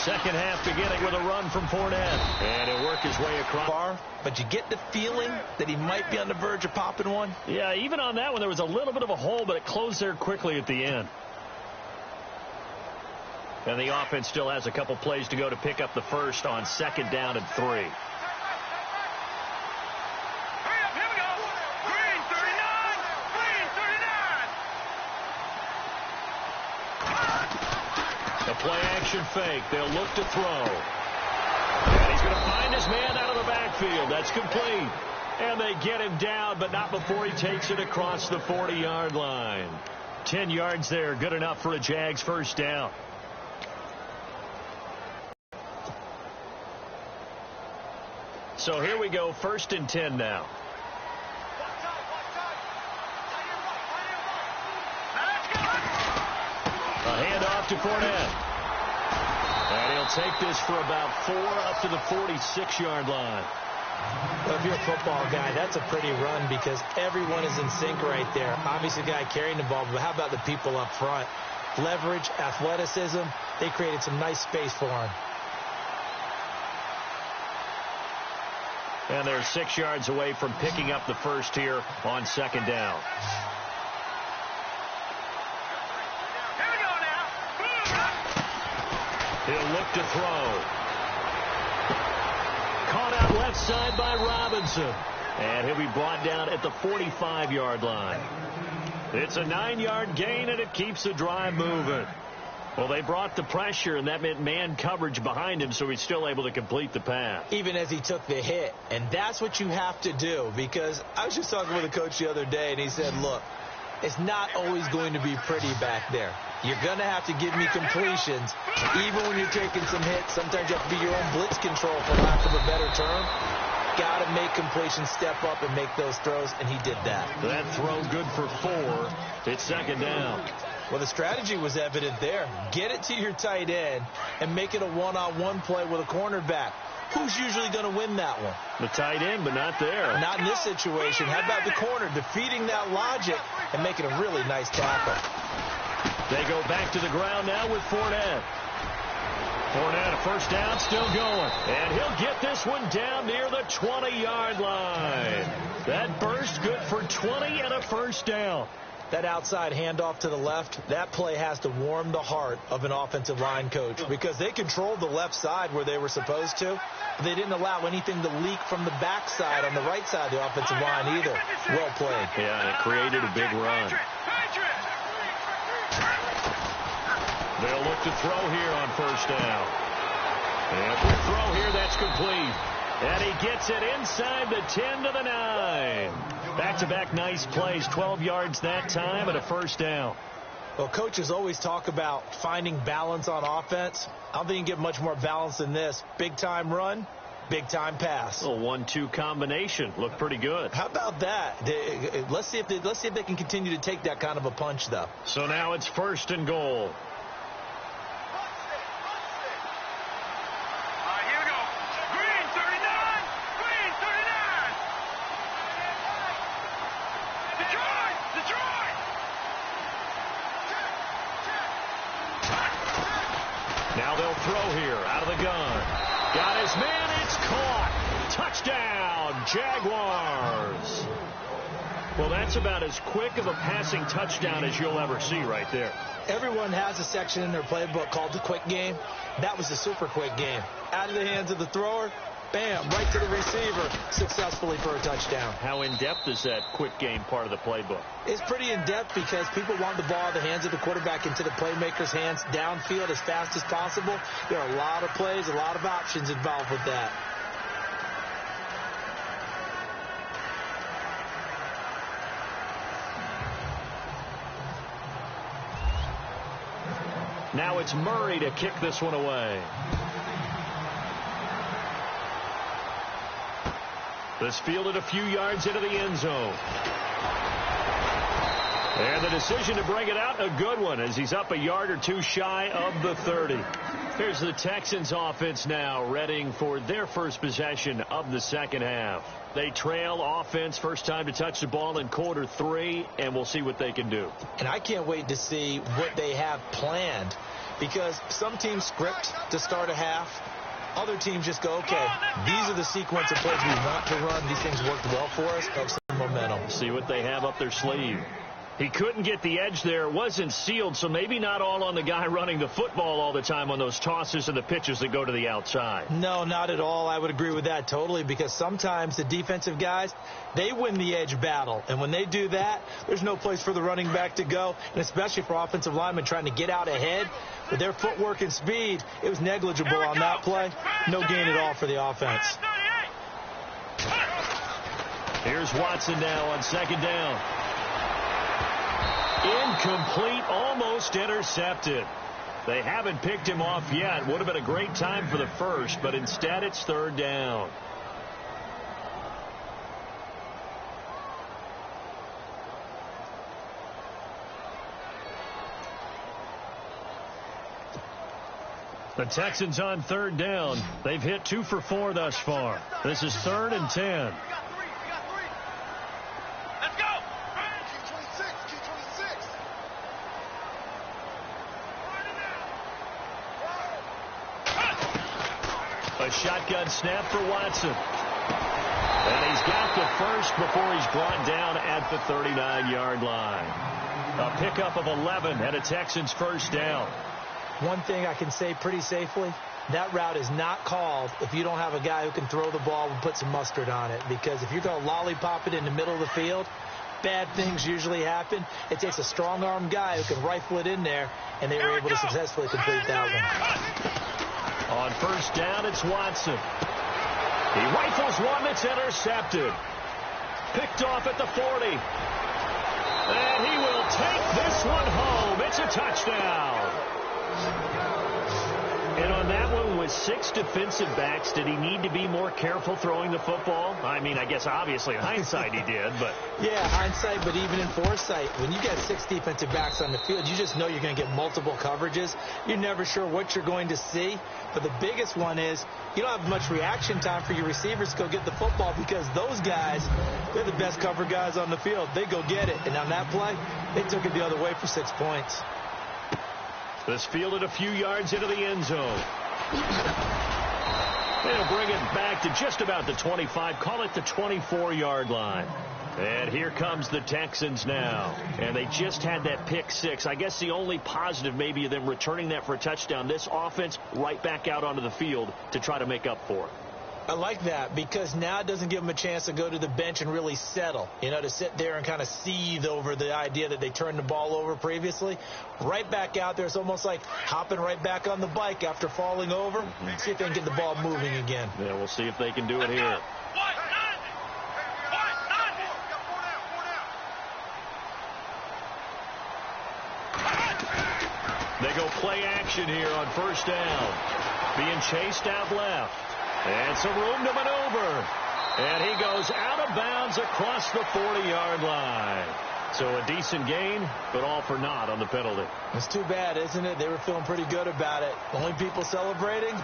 second half beginning with a run from Fournette. And he'll work his way across. But you get the feeling that he might be on the verge of popping one. Yeah, even on that one, there was a little bit of a hole, but it closed there quickly at the end. And the offense still has a couple plays to go to pick up the first on 2nd down and 3. The play-action fake. They'll look to throw. And he's going to find his man out of the backfield. That's complete. And they get him down, but not before he takes it across the 40-yard line. 10 yards there. Good enough for a Jags first down. So here we go, 1st and 10 now. A handoff to Fournette. And he'll take this for about 4 up to the 46-yard line. Well, if you're a football guy, that's a pretty run because everyone is in sync right there. Obviously, the guy carrying the ball, but how about the people up front? Leverage, athleticism, they created some nice space for him. And they're 6 yards away from picking up the first here on 2nd down. Here we go now. He'll look to throw. Caught out left side by Robinson. And he'll be brought down at the 45-yard line. It's a 9-yard gain, and it keeps the drive moving. Well, they brought the pressure, and that meant man coverage behind him, so he's still able to complete the pass. Even as he took the hit. And that's what you have to do, because I was just talking with a coach the other day, and he said, look, it's not always going to be pretty back there. You're going to have to give me completions. Even when you're taking some hits, sometimes you have to be your own blitz control, for lack of a better term. Got to make completions step up and make those throws, and he did that. That throw good for 4. It's 2nd down. Well, the strategy was evident there. Get it to your tight end and make it a one-on-one play with a cornerback. Who's usually going to win that one? The tight end, but not there. Not in this situation. How about the corner defeating that logic and making a really nice tackle? They go back to the ground now with Fournette. Fournette, a first down, still going. And he'll get this one down near the 20-yard line. That burst good for 20 and a first down. That outside handoff to the left, that play has to warm the heart of an offensive line coach because they controlled the left side where they were supposed to. But they didn't allow anything to leak from the backside on the right side of the offensive line either. Well played. Yeah, and it created a big run. They'll look to throw here on first down. And quick throw here, that's complete. And he gets it inside the 10 to the 9. Back-to-back nice plays, 12 yards that time and a first down. Well, coaches always talk about finding balance on offense. I don't think you can get much more balance than this. Big-time run, big-time pass. A 1-2 combination. Looked pretty good. How about that? Let's see if they can continue to take that kind of a punch, though. So now it's 1st and goal. Now they'll throw here out of the gun. Got his man. It's caught. Touchdown, Jaguars. Well, that's about as quick of a passing touchdown as you'll ever see right there. Everyone has a section in their playbook called the quick game. That was the super quick game. Out of the hands of the thrower, bam, right to the receiver, successfully for a touchdown. How in-depth is that quick game part of the playbook? It's pretty in-depth because people want the ball out of the hands of the quarterback into the playmaker's hands downfield as fast as possible. There are a lot of plays, a lot of options involved with that. Now it's Murray to kick this one away. This fielded a few yards into the end zone. And the decision to bring it out, a good one, as he's up a yard or two shy of the 30. Here's the Texans offense now, readying for their first possession of the second half. They trail offense, first time to touch the ball in quarter 3, and we'll see what they can do. And I can't wait to see what they have planned. because some teams script to start a half. Other teams just go, okay, these are the sequence of plays we want to run. These things worked well for us. Have some momentum. See what they have up their sleeve. He couldn't get the edge there. It wasn't sealed, so maybe not all on the guy running the football all the time on those tosses and the pitches that go to the outside. No, not at all. I would agree with that totally, because sometimes the defensive guys, they win the edge battle. And when they do that, there's no place for the running back to go, and especially for offensive linemen trying to get out ahead. With their footwork and speed, it was negligible on that play. No gain at all for the offense. Here's Watson now on second down. Incomplete, almost intercepted. They haven't picked him off yet. Would have been a great time for the first, but instead it's third down. The Texans on third down. They've hit 2 for 4 thus far. This is 3rd and 10. A shotgun snap for Watson. And he's got the first before he's brought down at the 39-yard line. A pickup of 11 and a Texans first down. One thing I can say pretty safely, that route is not called if you don't have a guy who can throw the ball and put some mustard on it. Because if you're going to lollipop it in the middle of the field, bad things usually happen. It takes a strong-arm guy who can rifle it in there, and they were able to successfully complete that one. On first down, it's Watson. He rifles one that's intercepted. Picked off at the 40. And he will take this one home. It's a touchdown. And on that one, with 6 defensive backs, did he need to be more careful throwing the football? I mean, I guess obviously in hindsight he did, but... Yeah, hindsight, but even in foresight, when you got 6 defensive backs on the field, you just know you're going to get multiple coverages. You're never sure what you're going to see. But the biggest one is you don't have much reaction time for your receivers to go get the football, because those guys, they're the best cover guys on the field. They go get it. And on that play, they took it the other way for 6 points. This fielded a few yards into the end zone. They'll bring it back to just about the 25. Call it the 24-yard line. And here comes the Texans now. And they just had that pick 6. I guess the only positive maybe of them returning that for a touchdown. This offense right back out onto the field to try to make up for it. I like that, because now it doesn't give them a chance to go to the bench and really settle, to sit there and kind of seethe over the idea that they turned the ball over previously. Right back out there, it's almost like hopping right back on the bike after falling over. See if they can get the ball moving again. Yeah, we'll see if they can do it here. They go play action here on first down. Being chased out left. And some room to maneuver. And he goes out of bounds across the 40-yard line. So a decent gain, but all for naught on the penalty. It's too bad, isn't it? They were feeling pretty good about it. The only people celebrating,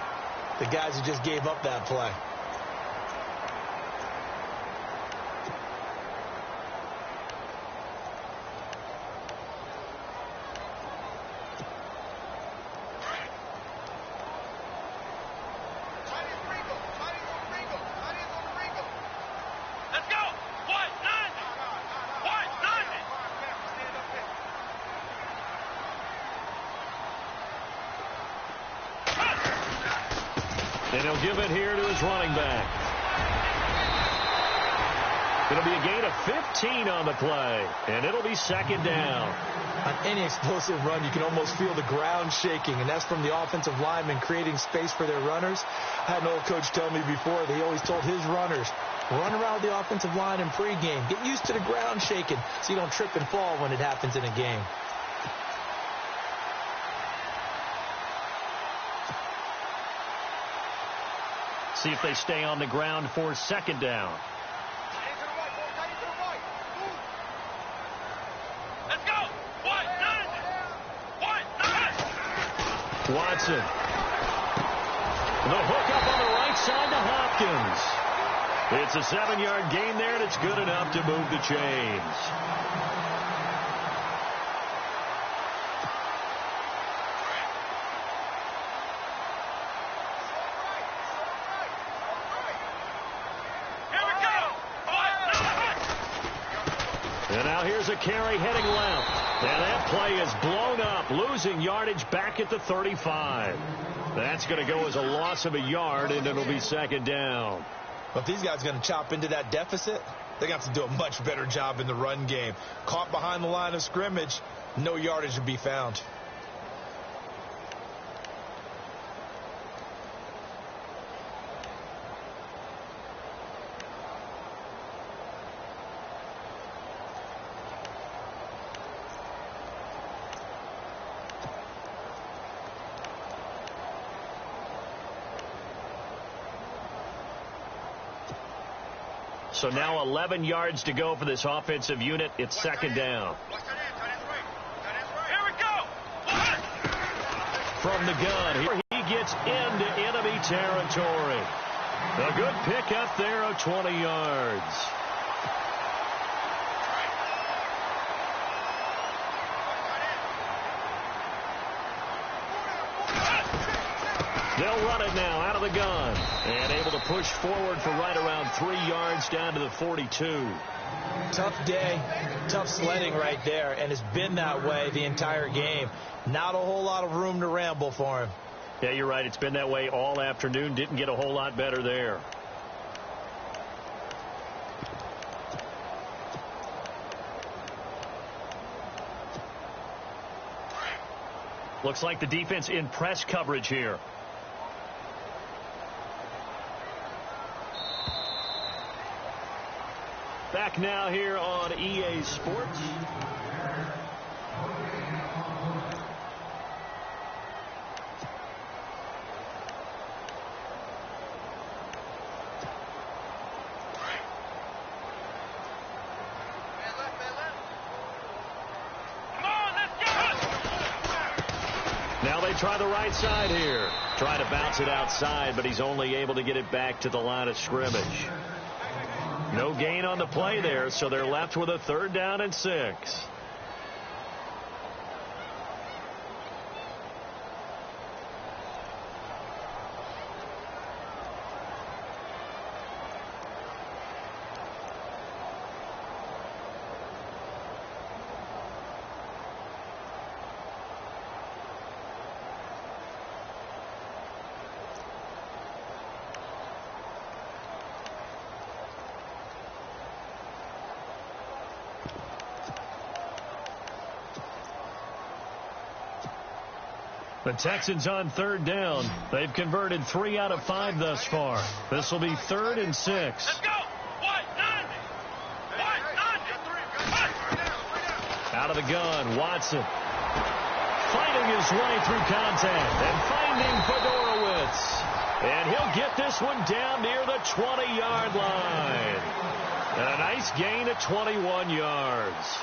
the guys who just gave up that play. And he'll give it here to his running back. It'll be a gain of 15 on the play, and it'll be second down. On any explosive run, you can almost feel the ground shaking, and that's from the offensive linemen creating space for their runners. I had an old coach tell me before that he always told his runners, run around the offensive line in pregame. Get used to the ground shaking so you don't trip and fall when it happens in a game. See if they stay on the ground for second down. Let's go. Watson. The hook up on the right side to Hopkins. It's a 7-yard gain there, and it's good enough to move the chains. Now here's a carry heading left. And that play is blown up, losing yardage back at the 35. That's going to go as a loss of a yard, and it'll be second down. Well, if these guys are going to chop into that deficit, they got to do a much better job in the run game. Caught behind the line of scrimmage, no yardage to be found. So now 11 yards to go for this offensive unit. It's second down. Here we go. From the gun, here he gets into enemy territory. A good pickup there of 20 yards. They'll run it now out of the gun. And able to push forward for right around 3 yards down to the 42. Tough day, tough sledding right there, and it's been that way the entire game. Not a whole lot of room to ramble for him. Yeah, you're right. It's been that way all afternoon. Didn't get a whole lot better there. Looks like the defense in press coverage here. Back now here on EA Sports. Now they try the right side here. Try to bounce it outside, but he's only able to get it back to the line of scrimmage. No gain on the play there, so they're left with a 3rd down and 6. The Texans on 3rd down. They've converted 3 out of 5 thus far. This will be 3rd and 6. Let's go. Out of the gun, Watson. Fighting his way through contact and finding Fedorowicz. And he'll get this one down near the 20-yard line. And a nice gain of 21 yards.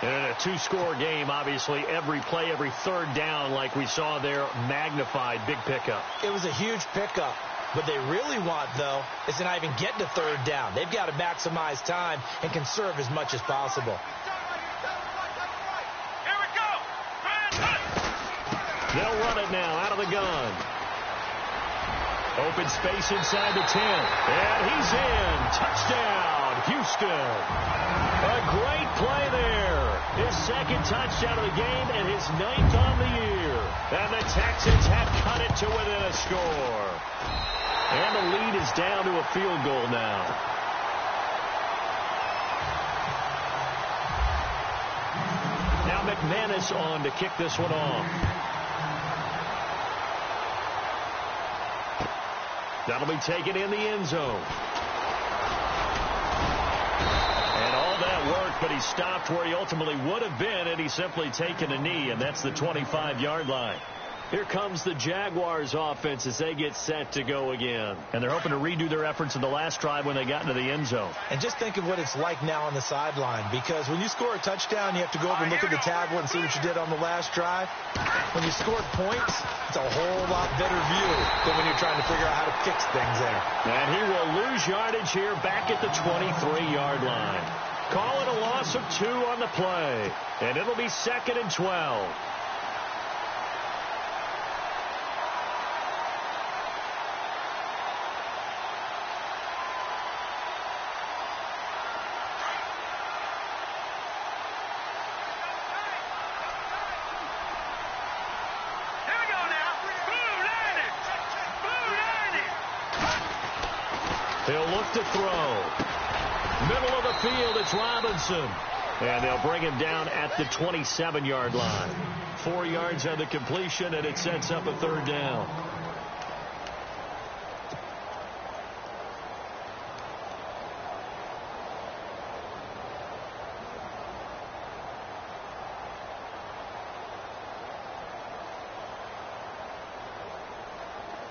And in a 2-score game, obviously, every play, every 3rd down, like we saw there, magnified. Big pickup. It was a huge pickup. What they really want, though, is to not even get to 3rd down. They've got to maximize time and conserve as much as possible. Here we go. They'll run it now out of the gun. Open space inside the 10. And he's in. Touchdown, Houston. A great play there. His 2nd touchdown of the game and his 9th on the year. And the Texans have cut it to within a score. And the lead is down to a field goal now. Now McManus on to kick this one off. That'll be taken in the end zone. And all that worked, but he stopped where he ultimately would have been, and he's simply taken a knee, and that's the 25-yard line. Here comes the Jaguars offense as they get set to go again. And they're hoping to redo their efforts in the last drive when they got into the end zone. And just think of what it's like now on the sideline, because when you score a touchdown, you have to go over and look at the tablet and see what you did on the last drive. When you scored points, it's a whole lot better view than when you're trying to figure out how to fix things there. And he will lose yardage here back at the 23-yard line. Call it a loss of 2 on the play. And it'll be 2nd and 12. He'll look to throw. Middle of the field, it's Robinson. And they'll bring him down at the 27-yard line. 4 yards on the completion, and it sets up a third down.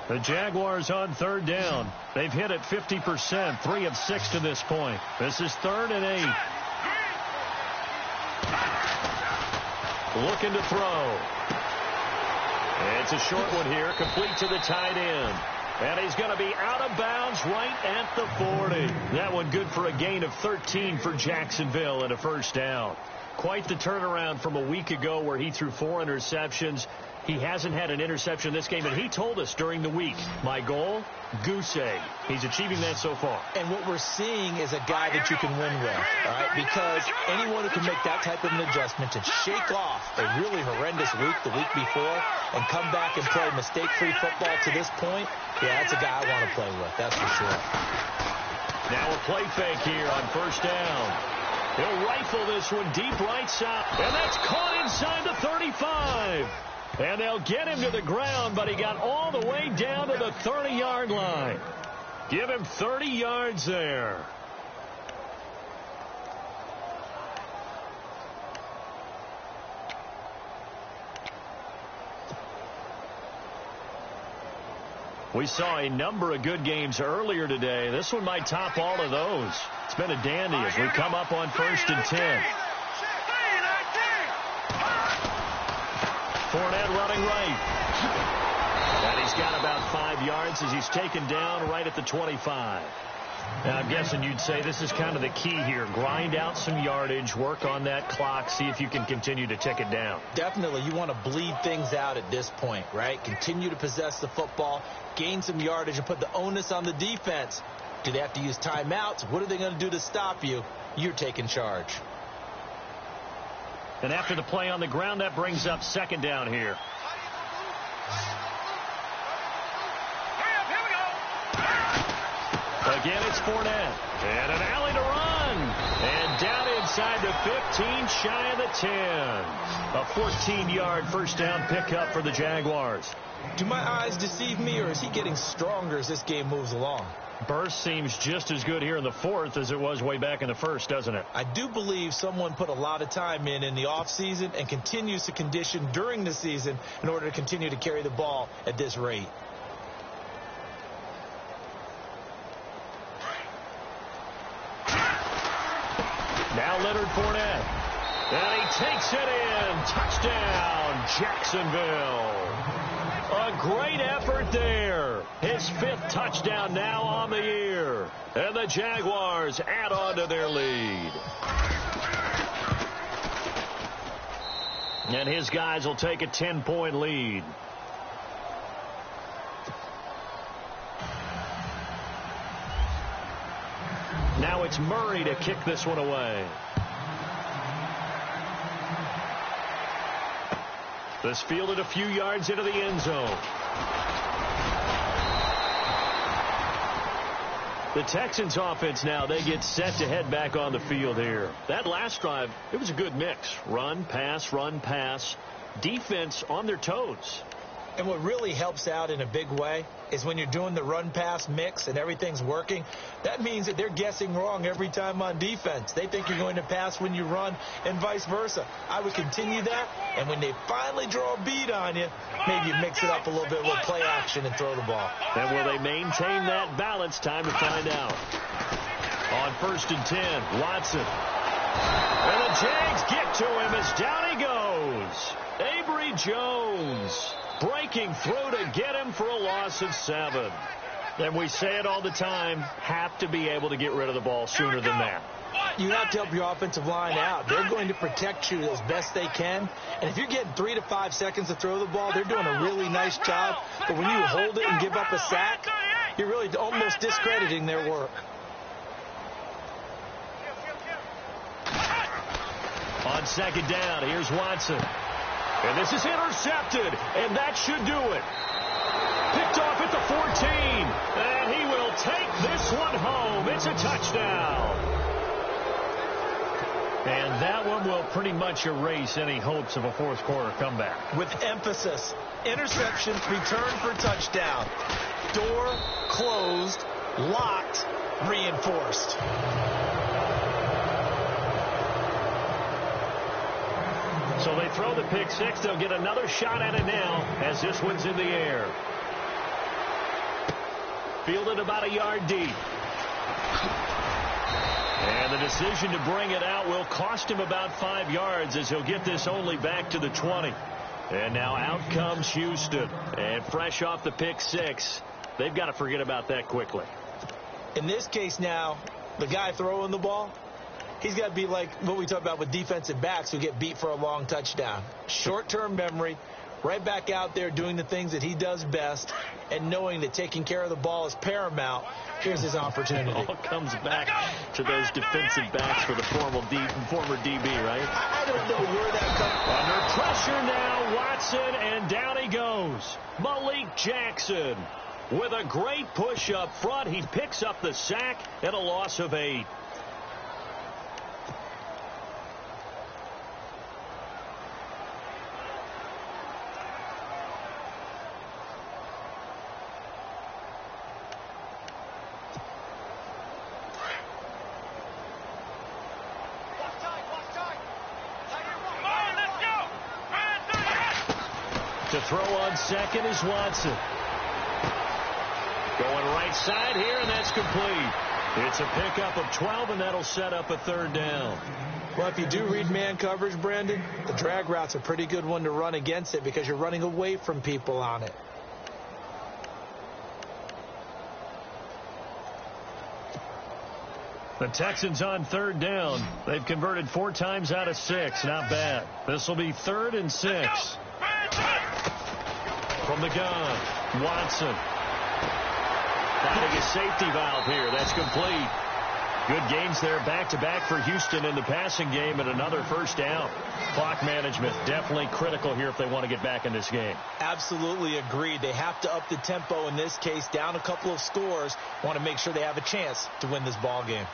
The Jaguars on third down. They've hit it 50%, 3 of 6 to this point. This is 3rd and 8. Looking to throw. It's a short one here, complete to the tight end. And he's going to be out of bounds right at the 40. That one good for a gain of 13 for Jacksonville and a first down. Quite the turnaround from a week ago where he threw 4 interceptions. He hasn't had an interception this game, and he told us during the week, my goal, goose egg. He's achieving that so far. And what we're seeing is a guy that you can win with, all right? Because anyone who can make that type of an adjustment and shake off a really horrendous week the week before and come back and play mistake-free football to this point, yeah, that's a guy I want to play with, that's for sure. Now a play fake here on first down. He'll rifle this one deep right side, and that's caught inside the 35. And they'll get him to the ground, but he got all the way down to the 30-yard line. Give him 30 yards there. We saw a number of good games earlier today. This one might top all of those. It's been a dandy as we come up on 1st and 10. Fournette running right. And he's got about 5 yards as he's taken down right at the 25. Now, I'm guessing you'd say this is kind of the key here. Grind out some yardage, work on that clock, see if you can continue to tick it down. Definitely. You want to bleed things out at this point, right? Continue to possess the football, gain some yardage, and put the onus on the defense. Do they have to use timeouts? What are they going to do to stop you? You're taking charge. And after the play on the ground, that brings up 2nd down here. Again, it's Fournette. And an alley to run. And down inside the 15, shy of the 10. A 14-yard first down pickup for the Jaguars. Do my eyes deceive me, or is he getting stronger as this game moves along? Burst seems just as good here in the 4th as it was way back in the 1st, doesn't it? I do believe someone put a lot of time in the offseason and continues to condition during the season in order to continue to carry the ball at this rate. Now Leonard Fournette. And he takes it in. Touchdown, Jacksonville. A great effort there. His 5th touchdown now on the year. And the Jaguars add on to their lead. And his guys will take a 10-point lead. Now it's Murray to kick this one away. This fielded a few yards into the end zone. The Texans offense now, they get set to head back on the field here. That last drive, it was a good mix. Run, pass. Defense on their toes. And what really helps out in a big way is when you're doing the run-pass mix and everything's working, that means that they're guessing wrong every time on defense. They think you're going to pass when you run and vice versa. I would continue that, and when they finally draw a beat on you, maybe you mix it up a little bit with play action and throw the ball. And will they maintain that balance? Time to find out. On 1st and 10, Watson. And the Jags get to him as down he goes. Avery Jones breaking through to get him for a loss of 7. And we say it all the time, have to be able to get rid of the ball sooner than that. You have to help your offensive line out. They're going to protect you as best they can. And if you're getting 3 to 5 seconds to throw the ball, they're doing a really nice job. But when you hold it and give up a sack, you're really almost discrediting their work. On 2nd down, here's Watson. And this is intercepted, and that should do it. Picked off at the 14, and he will take this one home. It's a touchdown. And that one will pretty much erase any hopes of a fourth quarter comeback. With emphasis, interception, return for touchdown. Door closed, locked, reinforced. So they throw the pick six. They'll get another shot at it now as this one's in the air. Fielded about a yard deep. And the decision to bring it out will cost him about 5 yards as he'll get this only back to the 20. And now out comes Houston. And fresh off the pick six, they've got to forget about that quickly. In this case now, the guy throwing the ball, he's got to be like what we talk about with defensive backs who get beat for a long touchdown. Short-term memory, right back out there doing the things that he does best, and knowing that taking care of the ball is paramount. Here's his opportunity. It all comes back to those defensive backs for the former DB, right? I don't know where that comes from. Under pressure now, Watson, and down he goes. Malik Jackson with a great push up front. He picks up the sack and a loss of 8. To throw on second is Watson. Going right side here, and that's complete. It's a pickup of 12, and that'll set up a third down. Well, if you do read man coverage, Brandon, the drag route's a pretty good one to run against it because you're running away from people on it. The Texans on third down. They've converted 4 times out of 6. Not bad. This will be 3rd and 6. From the gun, Watson. Finding a safety valve here. That's complete. Good gains there back-to-back for Houston in the passing game and another first down. Clock management definitely critical here if they want to get back in this game. Absolutely agreed. They have to up the tempo in this case, down a couple of scores. Want to make sure they have a chance to win this ball game.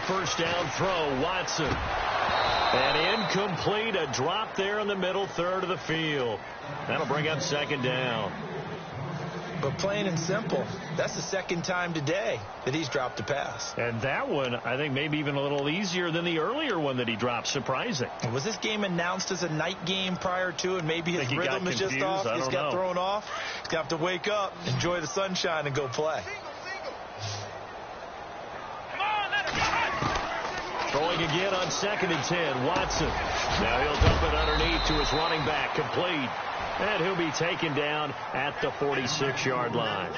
First down throw, Watson. And incomplete, a drop there in the middle third of the field. That'll bring up second down. But plain and simple, that's the second time today that he's dropped a pass. And that one, I think, maybe even a little easier than the earlier one that he dropped. Surprising. And was this game announced as a night game prior to, and maybe his rhythm is just off? He's got thrown off. He's got to wake up, enjoy the sunshine, and go play. Throwing again on 2nd and 10, Watson. Now he'll dump it underneath to his running back, complete. And he'll be taken down at the 46-yard line.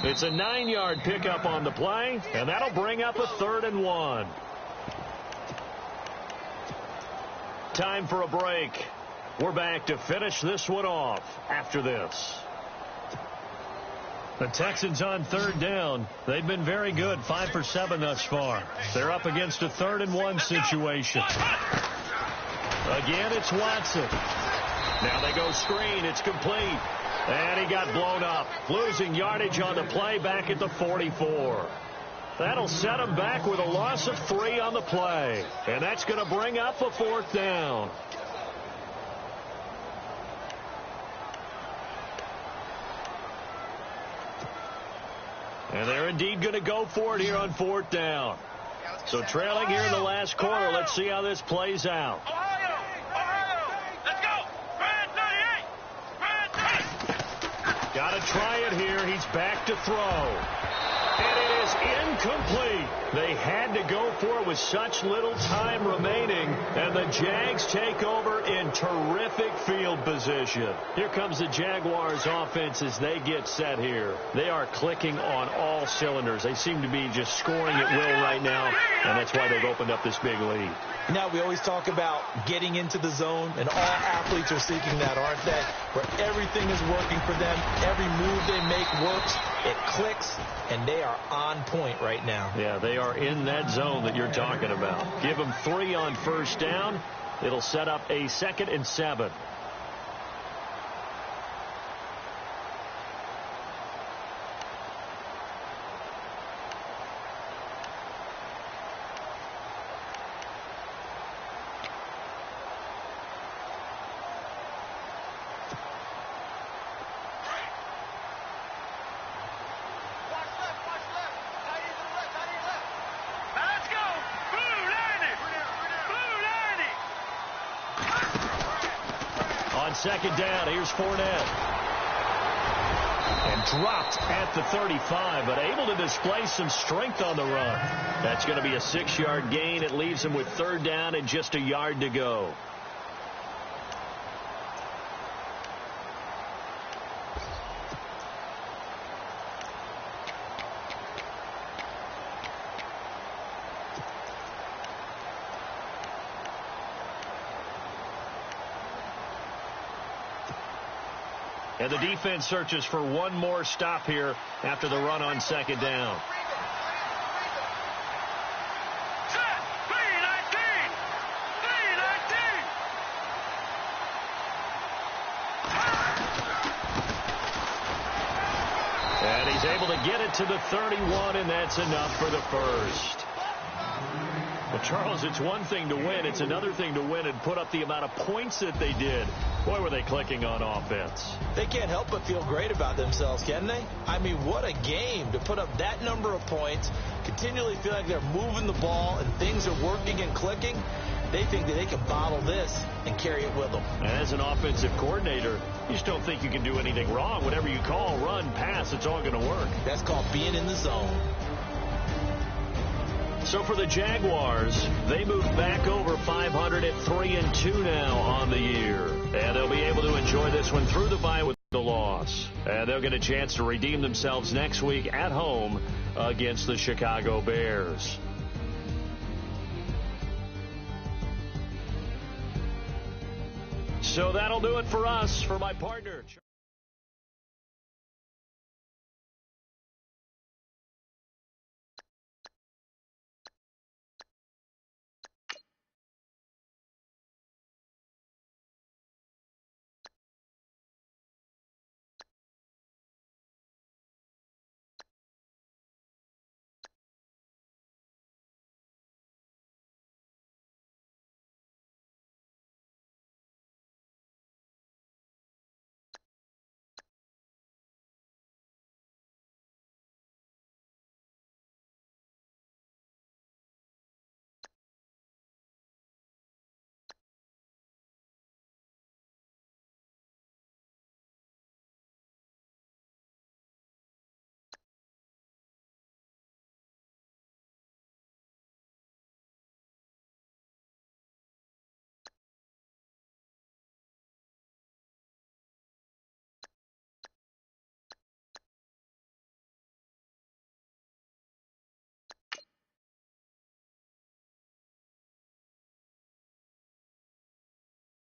It's a 9-yard pickup on the play, and that'll bring up a 3rd and 1. Time for a break. We're back to finish this one off after this. The Texans on third down. They've been very good, 5 for 7 thus far. They're up against a 3rd and 1 situation. Again, it's Watson. Now they go screen. It's complete. And he got blown up. Losing yardage on the play back at the 44. That'll set him back with a loss of 3 on the play. And that's going to bring up a 4th down. And they're indeed going to go for it here on 4th down. So trailing here in the last quarter. Let's see how this plays out. Let's go. Got to try it here. He's back to throw. And it is incomplete. They had to go for it with such little time remaining. And the Jags take over in terrific field position. Here comes the Jaguars offense as they get set here. They are clicking on all cylinders. They seem to be just scoring at will right now. And that's why they've opened up this big lead. Now, we always talk about getting into the zone, and all athletes are seeking that, aren't they? Where everything is working for them, every move they make works. it clicks, and they are on point right now. Yeah, they are in that zone that you're talking about. Give them 3 on first down. It'll set up a 2nd and 7. On 2nd down, here's Fournette. And dropped at the 35, but able to display some strength on the run. That's going to be a 6-yard gain. It leaves him with 3rd down and just a yard to go. And the defense searches for one more stop here after the run on 2nd down. Set. 319. 319. And he's able to get it to the 31, and that's enough for the first. Well, Charles, it's one thing to win. It's another thing to win and put up the amount of points that they did. Boy, were they clicking on offense. They can't help but feel great about themselves, can they? I mean, what a game to put up that number of points, continually feel like they're moving the ball and things are working and clicking. They think that they can bottle this and carry it with them. As an offensive coordinator, you just don't think you can do anything wrong. Whatever you call, run, pass, it's all going to work. That's called being in the zone. So for the Jaguars, they move back over 500 at 3-2 now on the year. And they'll be able to enjoy this one through the bye with the loss. And they'll get a chance to redeem themselves next week at home against the Chicago Bears. So that'll do it for us. For my partner.